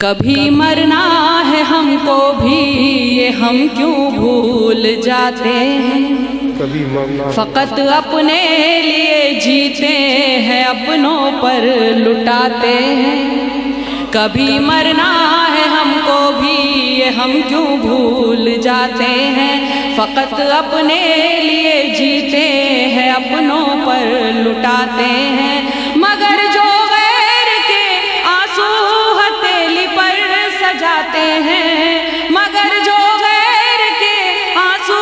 कभी मरना है हमको भी, ये हम क्यों भूल जाते हैं। कभी मरना फकत अपने लिए जीते हैं, अपनों पर लुटाते हैं। कभी मरना है हमको भी, ये हम क्यों भूल जाते हैं। फकत अपने लिए जीते हैं, अपनों पर लुटाते हैं। मगर जो गैर के आंसू हथेली पर सजाते हैं, मगर जो गैर के आंसू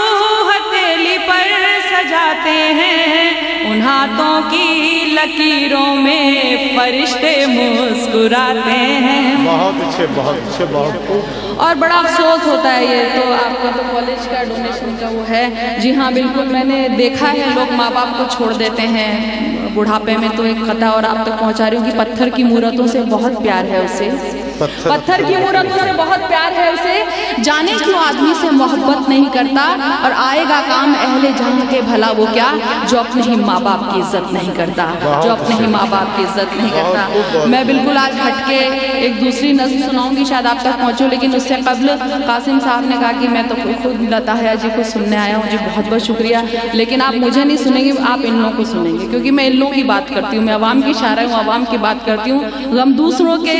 हथेली पर सजाते हैं, उन हाथों की लकीरों में फरिश्ते मुस्कुराते हैं। बहुत अच्छे, बहुत अच्छे, बहुत। और बड़ा अफसोस होता है, ये तो आपका तो कॉलेज का डोनेशन का वो है। जी हाँ बिल्कुल, मैंने देखा है लोग माँ बाप को छोड़ देते हैं बुढ़ापे में। तो एक कथा और आप तक पहुँचा रही हूँ कि पत्थर की मूर्तों से बहुत प्यार है उसे, पत्थर की मूर्तों से बहुत प्यार है उसे। जाने क्यों आदमी से मोहब्बत नहीं करता, और आएगा काम अहले जहां के भला वो क्या, जो अपने ही माँ बाप की इज्जत नहीं करता, जो अपने ही माँ बाप की इज्जत नहीं करता। मैं बिल्कुल आज हटके एक दूसरी नज़्म सुनाऊंगी, शायद आप तक पहुँचूँ, लेकिन उससे कबल कासिम साहब ने कहा कि मैं तो खुद लता हया जी को सुनने आया हूँ जी, बहुत बहुत शुक्रिया। लेकिन आप मुझे नहीं सुनेंगे, आप इन लोगों को सुनेंगे, क्योंकि मैं इन लोगों की बात करती हूँ, मैं अवाम की शायर हूँ, अवाम की बात करती हूँ। गम दूसरों के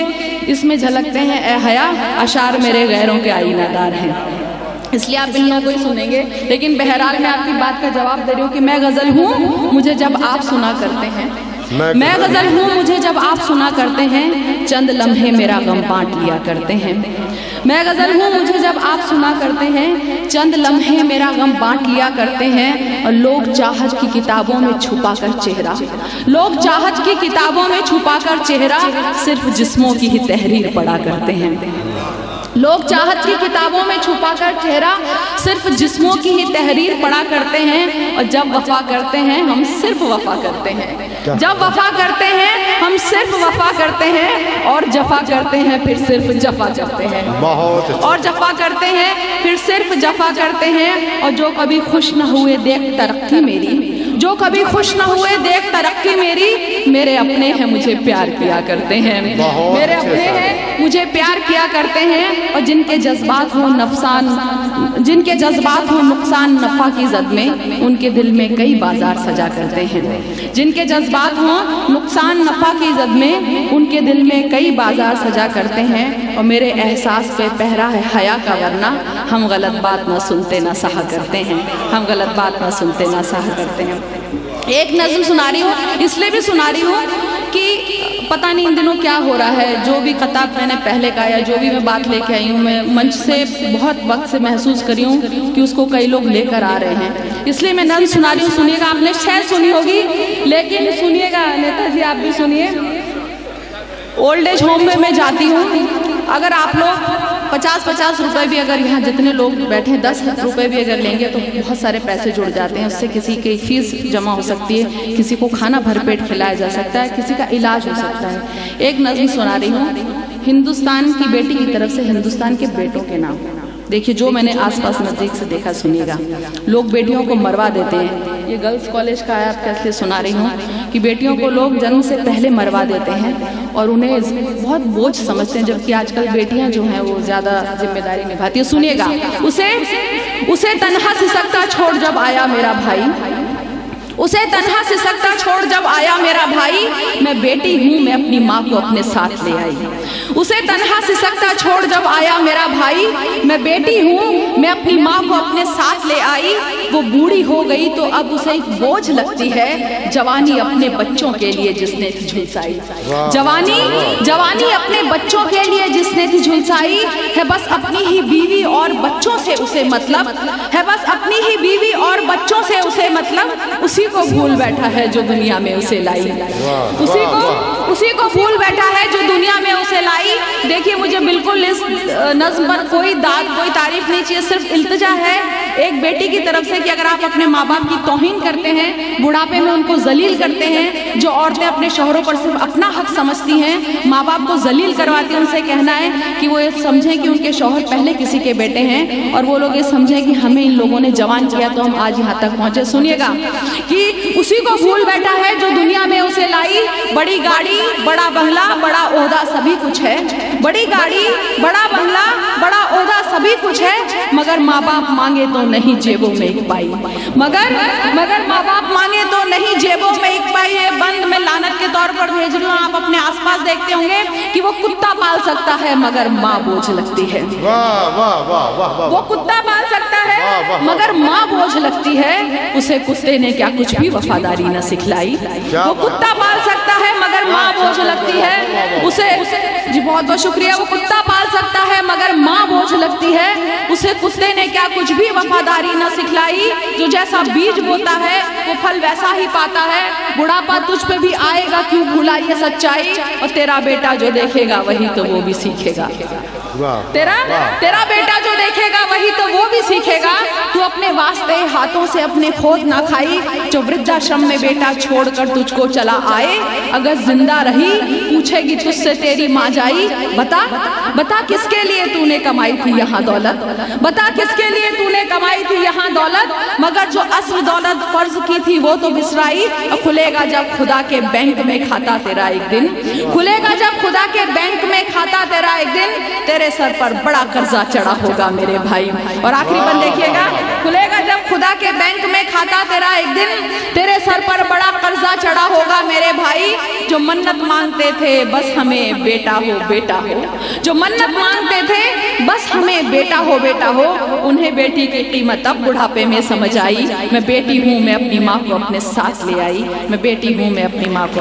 इसमें झलकते हैं ए हया, अशार मेरे गैरों के आईनादार हैं, इसलिए आप इन लोगों को ही सुनेंगे। लेकिन बहरहाल मैं आपकी बात का जवाब दे रही हूँ कि मैं गज़ल हूँ मुझे जब आप सुना करते हैं, मैं गज़ल हूँ मुझे जब आप सुना करते हैं। चंद लम्हे मेरा गम बांट लिया करते हैं। मैं गज़ल हूँ मुझे जब आप सुना करते हैं, चंद लम्हे मेरा गम बांट लिया करते हैं। और लोग चाहत की किताबों में छुपा कर चेहरा, लोग चाहत की किताबों में छुपा कर चेहरा, सिर्फ जिस्मों की ही तहरीर पढ़ा करते हैं। लोग चाहत की किताबों में छुपाकर चेहरा, सिर्फ जिस्मों की ही तहरीर पढ़ा करते हैं। और जब वफा करते हैं हम सिर्फ वफा करते हैं, जब वफा करते हैं हम सिर्फ वफा करते हैं, और जफा करते हैं फिर सिर्फ जफा करते हैं, और जफा करते हैं फिर सिर्फ जफा करते हैं। और जो कभी खुश न हुए देख तरक्की मेरी, जो कभी खुश न हुए देख तरक्की मेरी, मेरे अपने हैं मुझे प्यार किया करते हैं, मेरे अपने हैं मुझे प्यार किया करते हैं। और जिनके जज्बात हो नफसान, जिनके जज्बात हो नुकसान नफा की जद में, उनके दिल में कई बाजार सजा करते हैं। जिनके जज्बात हो नुकसान नफा की जद में, उनके दिल में कई बाजार सजा करते हैं। और मेरे एहसास पे पहरा है हया का वरना, हम गलत बात ना सुनते ना सहा करते हैं, हम गलत बात ना सुनते ना सहा करते हैं। एक नज़्म सुना रही हूँ, इसलिए भी सुना रही हूँ कि पता नहीं इन दिनों क्या हो रहा है। जो भी खताब मैंने पहले कहा या जो भी मैं बात लेके आई हूँ, मैं मंच से बहुत वक्त से महसूस करी हूँ कि उसको कई लोग लेकर आ रहे हैं, इसलिए मैं नज़्म सुना रही हूँ। सुनिएगा, आपने शायद सुनी होगी, लेकिन सुनिएगा नेताजी, आप भी सुनिए। ओल्ड एज होम में मैं जाती हूँ, अगर आप लोग 50-50 रुपए भी, अगर यहाँ जितने लोग बैठे हैं 10 रुपए भी अगर लेंगे तो बहुत सारे पैसे जुड़ जाते हैं। उससे किसी की फीस जमा हो सकती है, किसी को खाना भरपेट खिलाया जा सकता है, किसी का इलाज हो सकता है। एक नज़्म सुना रही हूँ हिंदुस्तान की बेटी की तरफ से हिंदुस्तान के बेटों के नाम। देखिए, जो मैंने आसपास नज़दीक से देखा, सुनिएगा। लोग बेटियों को मरवा देते हैं, ये गर्ल्स कॉलेज का है, आप कैसे सुना रही हूँ कि बेटियों को लोग जन्म से पहले मरवा देते हैं और उन्हें बहुत बोझ समझते हैं, जबकि आजकल बेटियां जो हैं वो ज़्यादा जिम्मेदारी निभाती है। सुनिएगा, उसे तन्हा सिसकता छोड़ जब आया मेरा भाई, उसे तन्हा सिसकता छोड़ जब आया मेरा भाई, मैं बेटी हूँ मैं अपनी माँ को अपने साथ ले आई। उसे तन्हा सिसकता छोड़ जब आया मेरा भाई, मैं बेटी हूँ मैं अपनी माँ को अपने साथ ले आई। वो बूढ़ी हो गई तो अब उसे एक बोझ लगती है, जवानी अपने बच्चों के लिए जिसने थी झुलसाई, जवानी अपने बच्चों के लिए जिसने थी झुलसाई है, बस अपनी ही बीवी और बच्चों से उसे मतलब है, बस अपनी ही बीवी और बच्चों से उसे मतलब। उसी को भूल बैठा है जो दुनिया में उसे लाई, उसी को भूल बैठा है जो दुनिया में उसे लाई। देखिए, मुझे बिल्कुल इस नज़्म पर कोई दाद कोई तारीफ नहीं चाहिए, सिर्फ इल्तिजा है एक बेटी की तरफ से कि अगर आप अपने माँ बाप की तौहीन करते हैं, बुढ़ापे में उनको जलील करते हैं, जो औरतें अपने शौहरों पर सिर्फ अपना हक समझती हैं, माँ बाप को जलील करवाती हैं, उनसे कहना है कि वो ये समझें कि उनके शौहर पहले किसी के बेटे हैं, और वो लोग ये समझें कि हमें इन लोगों ने जवान किया तो हम आज यहाँ तक पहुँचे। सुनिएगा कि उसी को भूल बैठा है जो दुनिया में उसे लाई, बड़ी गाड़ी बड़ा बंगला बड़ा ओहदा सभी कुछ है, बड़ी गाड़ी, बड़ा बंगला, बड़ा ओहदा सभी कुछ है, मगर माँ बाप मांगे तो नहीं जेबों में एक पाई। मगर माँ बाप मांगे तो नहीं जेबों में एक पाई है। बंद में लानत के तौर पर भेज रही हूँ। आप अपने आसपास देखते होंगे कि वो कुत्ता पाल सकता है मगर माँ बोझ लगती है। वाह वाह वाह वाह वाह। वो कुत्ता पाल सकता है मगर माँ बोझ लगती है। उसे कुत्ते ने क्या कुछ भी वफादारी न सिखलाई। वो कुत्ता पाल सकता है मगर माँ बोझ लगती है। उसे जी बहुत बहुत शुक्रिया। वो कुत्ता पाल सकता है मगर माँ बोझ लगती है। उसे कुत्ते ने क्या कुछ भी वफादारी न सिखलाई। जो जैसा बीज बोता है वो फल वैसा ही पाता है। बुढ़ापा तुझ पे भी आएगा, क्यों भूला ये सच्चाई। और तेरा बेटा जो देखेगा वही तो वो भी सीखेगा। तेरा बेटा जो देखेगा वही तो वो भी सीखेगा। तू अपने वास्ते हाथों से अपने खोद ना खाई। जो वृद्धाश्रम में बेटा छोड़कर तुझको चला आए, अगर जिंदा रही पूछेगी तुझसे तेरी माँ जाई। बता किसके लिए तूने कमाई थी यहाँ दौलत। बता किसके लिए तूने कमाई थी यहाँ दौलत। मगर जो असल दौलत फर्ज की थी वो तो बिसराई। और खुलेगा जब खुदा के बैंक में खाता तेरा एक दिन। खुलेगा जब खुदा के बैंक में खाता तेरा एक दिन। तेरे सर पर बड़ा कर्जा चढ़ा होगा मेरे भाई। और आखिरी बंद देखिएगा। खुलेगा जब खुदा के बैंक में खाता तेरा एक दिन। तेरे सर पर बड़ा कर्जा चढ़ा होगा मेरे भाई। जो मन्नत मांगते थे बस हमें बेटा हो बेटा हो। जो मन्नत मांगते थे बस हमें बेटा हो, उन्हें बेटी की कीमत अब बुढ़ापे में समझ आई। मैं बेटी हूँ, मैं अपनी माँ को अपने साथ ले आई। मैं बेटी हूँ, मैं अपनी माँ को